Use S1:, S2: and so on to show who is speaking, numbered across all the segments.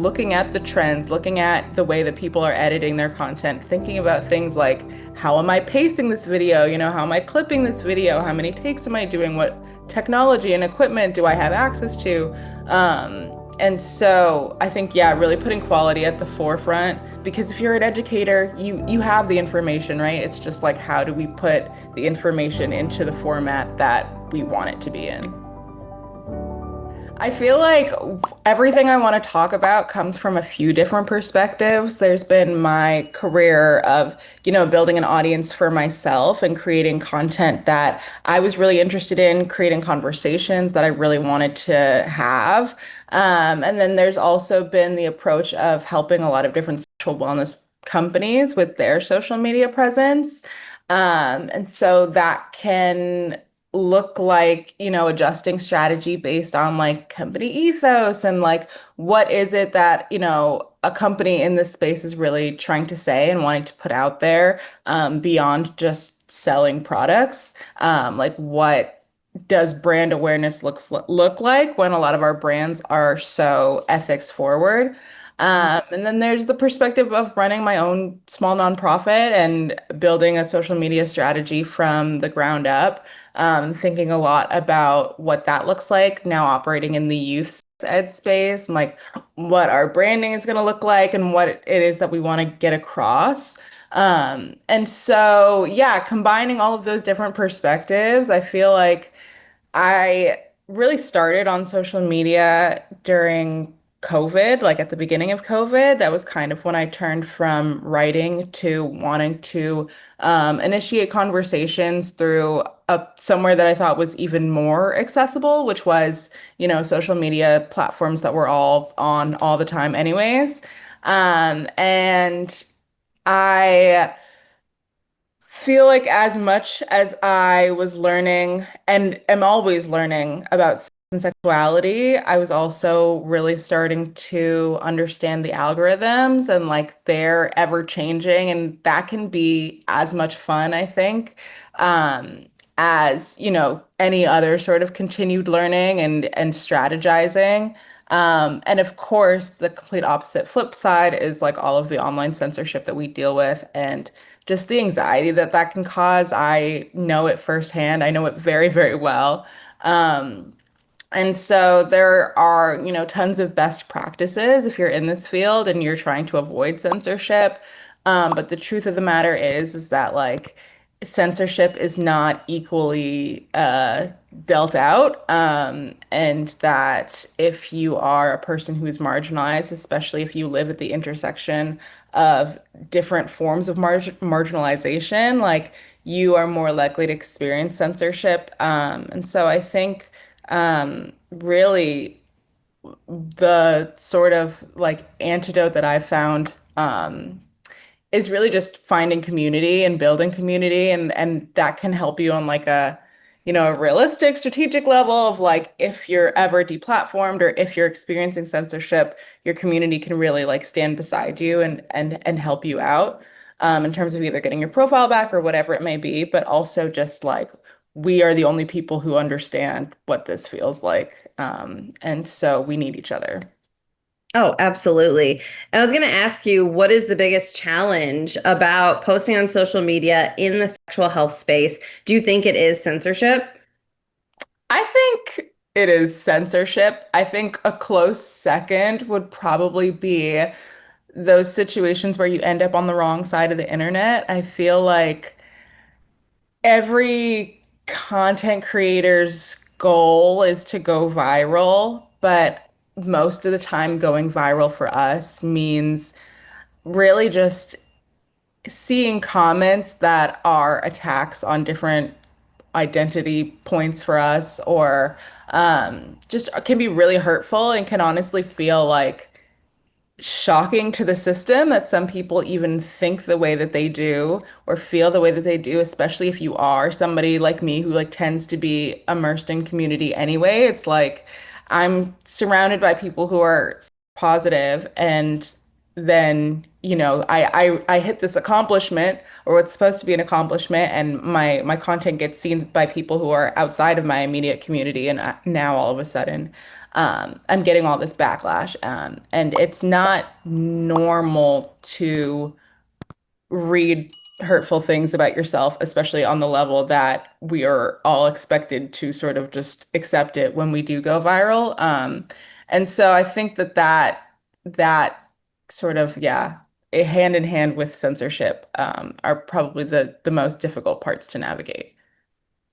S1: looking at the trends, looking at the way that people are editing their content, thinking about things like, how am I pacing this video? How am I clipping this video? How many takes am I doing? What technology and equipment do I have access to? And so I think, yeah, really putting quality at the forefront, because if you're an educator, you have the information, right? It's just like, how do we put the information into the format that we want it to be in? I feel like everything I want to talk about comes from a few different perspectives. There's been my career of, building an audience for myself and creating content that I was really interested in, creating conversations that I really wanted to have. And then there's also been the approach of helping a lot of different sexual wellness companies with their social media presence. And so that can look like, adjusting strategy based on like company ethos and like what is it that, a company in this space is really trying to say and wanting to put out there, beyond just selling products. Like what does brand awareness look like when a lot of our brands are so ethics forward? And then there's the perspective of running my own small nonprofit and building a social media strategy from the ground up, thinking a lot about what that looks like now operating in the youth ed space and like what our branding is going to look like and what it is that we want to get across. And so, yeah, combining all of those different perspectives, I feel like I really started on social media during COVID, like at the beginning of COVID. That was kind of when I turned from writing to wanting to initiate conversations through somewhere that I thought was even more accessible, which was, social media platforms that we're all on all the time anyways. And I feel like as much as I was learning and am always learning about sex and sexuality, I was also really starting to understand the algorithms and like they're ever changing, and that can be as much fun, I think, as, any other sort of continued learning and strategizing. And of course, the complete opposite flip side is like all of the online censorship that we deal with and just the anxiety that that can cause. I know it firsthand. I know it very, very well. Um, and so there are, tons of best practices if you're in this field and you're trying to avoid censorship. But the truth of the matter is that like censorship is not equally dealt out. And that if you are a person who is marginalized, especially if you live at the intersection of different forms of marginalization, like you are more likely to experience censorship. And so I think really the sort of like antidote that I found is really just finding community and building community, and that can help you on like a realistic strategic level of like if you're ever deplatformed or if you're experiencing censorship, your community can really like stand beside you and help you out, in terms of either getting your profile back or whatever it may be, but also just like we are the only people who understand what this feels like. And so we need each other.
S2: Oh, absolutely. And I was going to ask you, what is the biggest challenge about posting on social media in the sexual health space? Do you think it is censorship?
S1: I think it is censorship. I think a close second would probably be those situations where you end up on the wrong side of the internet. I feel like every content creator's goal is to go viral, but most of the time going viral for us means really just seeing comments that are attacks on different identity points for us, or just can be really hurtful and can honestly feel like shocking to the system that some people even think the way that they do or feel the way that they do, especially if you are somebody like me who like tends to be immersed in community anyway. It's like I'm surrounded by people who are positive, and then, I hit this accomplishment or what's supposed to be an accomplishment, and my content gets seen by people who are outside of my immediate community, and now all of a sudden, I'm getting all this backlash, and it's not normal to read hurtful things about yourself, especially on the level that we are all expected to sort of just accept it when we do go viral. And so I think that sort of, yeah, hand in hand with censorship, are probably the most difficult parts to navigate.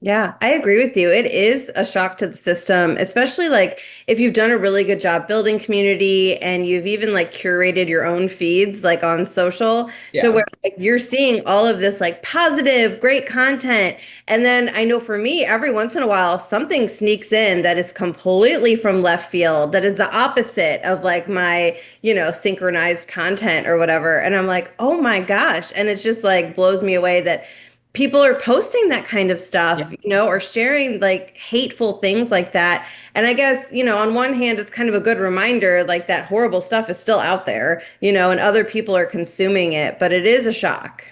S2: Yeah, I agree with you. It is a shock to the system, especially like if you've done a really good job building community and you've even like curated your own feeds like on social. So
S1: Yeah.
S2: where like you're seeing all of this like positive, great content. And then I know for me, every once in a while, something sneaks in that is completely from left field, that is the opposite of like my, synchronized content or whatever. And I'm like, oh my gosh. And it's just like blows me away that people are posting that kind of stuff,
S1: Yeah.
S2: or sharing like hateful things like that. And I guess, on one hand, it's kind of a good reminder like that horrible stuff is still out there, and other people are consuming it, but it is a shock.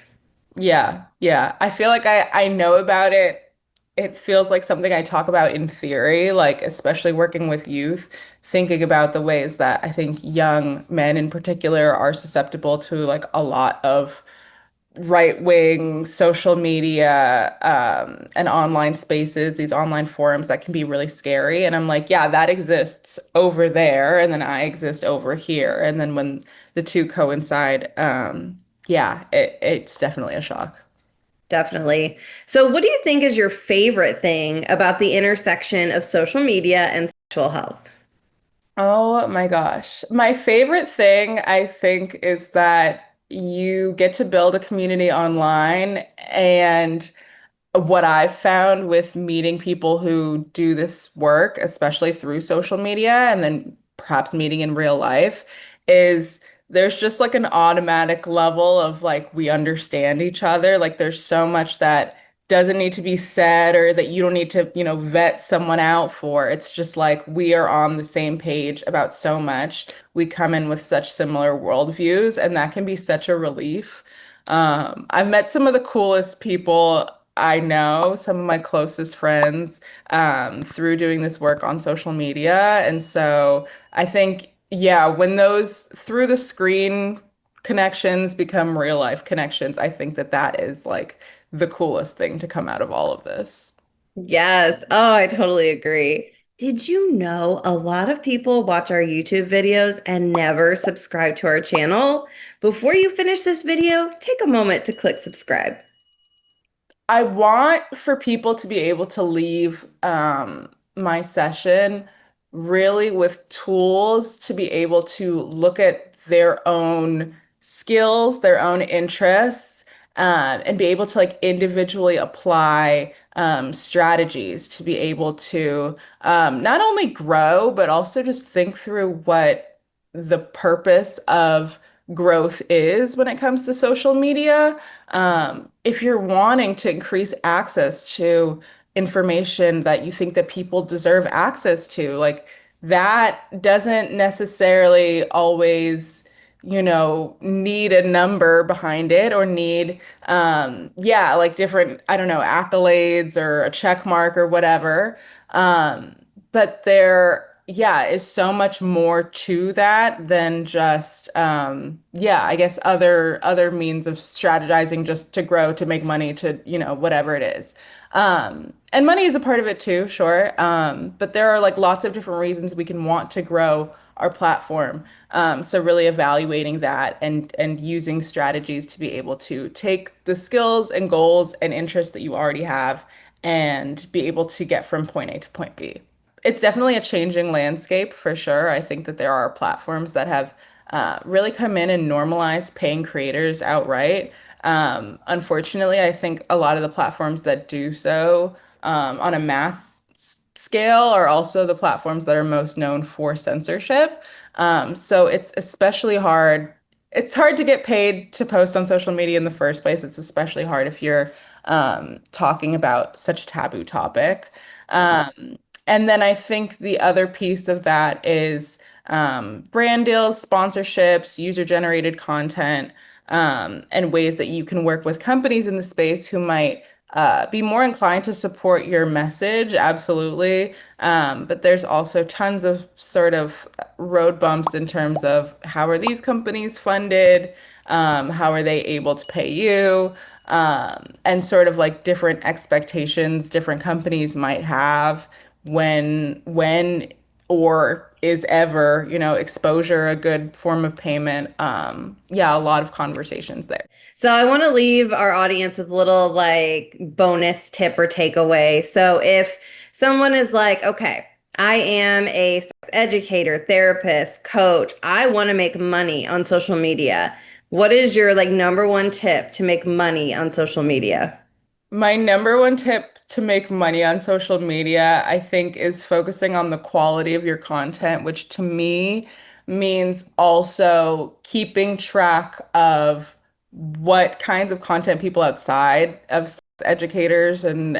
S1: Yeah, yeah. I feel like I know about it. It feels like something I talk about in theory, like especially working with youth, thinking about the ways that I think young men in particular are susceptible to like a lot of right-wing social media, and online spaces, these online forums that can be really scary. And I'm like, yeah, that exists over there, and then I exist over here. And then when the two coincide, yeah, it's definitely a shock.
S2: Definitely. So, what do you think is your favorite thing about the intersection of social media and sexual health?
S1: Oh my gosh. My favorite thing, I think, is that you get to build a community online. And what I've found with meeting people who do this work, especially through social media and then perhaps meeting in real life, is there's just like an automatic level of like we understand each other. Like there's so much that doesn't need to be said or that you don't need to, vet someone out for. It's just like we are on the same page about so much. We come in with such similar worldviews, and that can be such a relief. I've met some of the coolest people I know, some of my closest friends, through doing this work on social media. And so I think, yeah, when those through the screen connections become real life connections, I think that that is like the coolest thing to come out of all of this.
S2: Yes. Oh, I totally agree. Did you know a lot of people watch our YouTube videos and never subscribe to our channel? Before you finish this video, take a moment to click subscribe.
S1: I want for people to be able to leave, my session really with tools to be able to look at their own skills, their own interests, and be able to like individually apply, strategies to be able to, not only grow, but also just think through what the purpose of growth is when it comes to social media. If you're wanting to increase access to information that you think that people deserve access to, like that doesn't necessarily always, need a number behind it or need, yeah, like different, I don't know, accolades or a check mark or whatever. But there, yeah, is so much more to that than just, yeah, I guess other means of strategizing just to grow, to make money, to, whatever it is. And money is a part of it too, sure. But there are like lots of different reasons we can want to grow our platform. So really evaluating that and using strategies to be able to take the skills and goals and interests that you already have and be able to get from point A to point B. It's definitely a changing landscape for sure. I think that there are platforms that have, really come in and normalized paying creators outright. Unfortunately, I think a lot of the platforms that do so, on a scale are also the platforms that are most known for censorship. So it's especially hard. It's hard to get paid to post on social media in the first place. It's especially hard if you're, talking about such a taboo topic. Um, And then I think the other piece of that is brand deals, sponsorships, user-generated content, and ways that you can work with companies in the space who might be more inclined to support your message. Absolutely. But there's also tons of sort of road bumps in terms of how are these companies funded? How are they able to pay you? And sort of like different expectations different companies might have when or is ever, exposure a good form of payment? Yeah, a lot of conversations there.
S2: So I want to leave our audience with a little like bonus tip or takeaway. So if someone is like, okay, I am a sex educator, therapist, coach, I want to make money on social media. What is your like number one tip to make money on social media?
S1: My number one tip to make money on social media, I think, is focusing on the quality of your content, which to me means also keeping track of what kinds of content people outside of educators and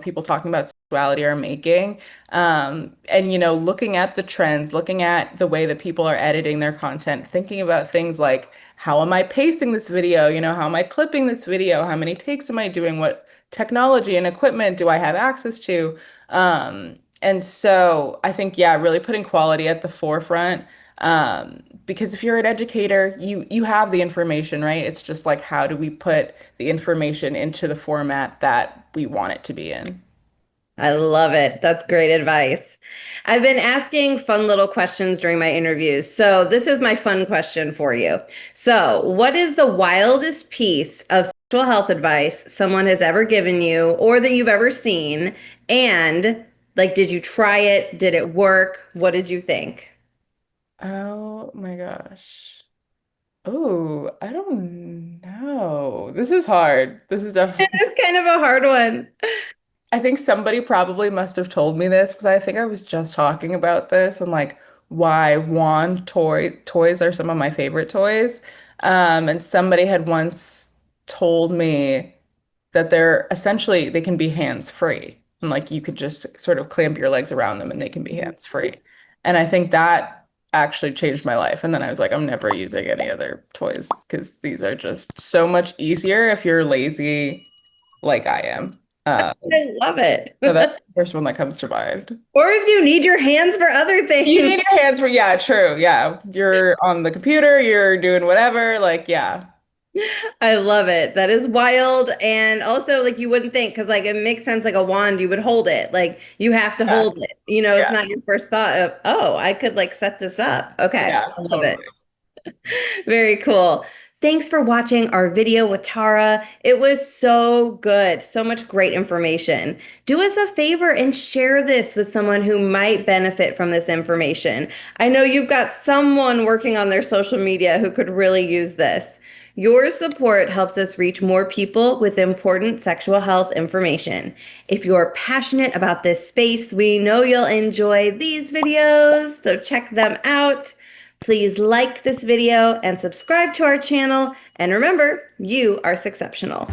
S1: people talking about sexuality are making. And looking at the trends, looking at the way that people are editing their content, thinking about things like how am I pacing this video? How am I clipping this video? How many takes am I doing? What technology and equipment do I have access to? And so I think, yeah, really putting quality at the forefront. Because if you're an educator, you have the information, right? It's just like how do we put the information into the format that we want it to be in?
S2: I love it. That's great advice. I've been asking fun little questions during my interviews. So, this is my fun question for you. So, what is the wildest piece of sexual health advice someone has ever given you or that you've ever seen? And, like, did you try it? Did it work? What did you think?
S1: Oh my gosh. Oh, I don't know. This is hard. This is definitely
S2: It's kind of a hard one.
S1: I think somebody probably must have told me this because I think I was just talking about this and like why wand toys are some of my favorite toys. And somebody had once told me that they can be hands free. And like you could just sort of clamp your legs around them and they can be hands free. And I think that actually changed my life. And then I was like, I'm never using any other toys because these are just so much easier if you're lazy like I am.
S2: I love it.
S1: So that's the first one that comes to mind.
S2: Or if you need your hands for other
S1: You
S2: things.
S1: need your hands for, yeah, true. Yeah. You're on the computer, you're doing whatever. Like, yeah.
S2: I love it. That is wild. And also, like, you wouldn't think, because, like, it makes sense, like a wand, you would hold it. Like, you have to
S1: Yeah.
S2: hold it. You know, it's
S1: Yeah.
S2: not your first thought of, oh, I could, like, set this up. Okay.
S1: Yeah.
S2: I love it.
S1: Totally.
S2: Very cool. Thanks for watching our video with Tara. It was so good. So much great information. Do us a favor and share this with someone who might benefit from this information. I know you've got someone working on their social media who could really use this. Your support helps us reach more people with important sexual health information. If you're passionate about this space, we know you'll enjoy these videos, so check them out. Please like this video and subscribe to our channel. And remember, you are exceptional.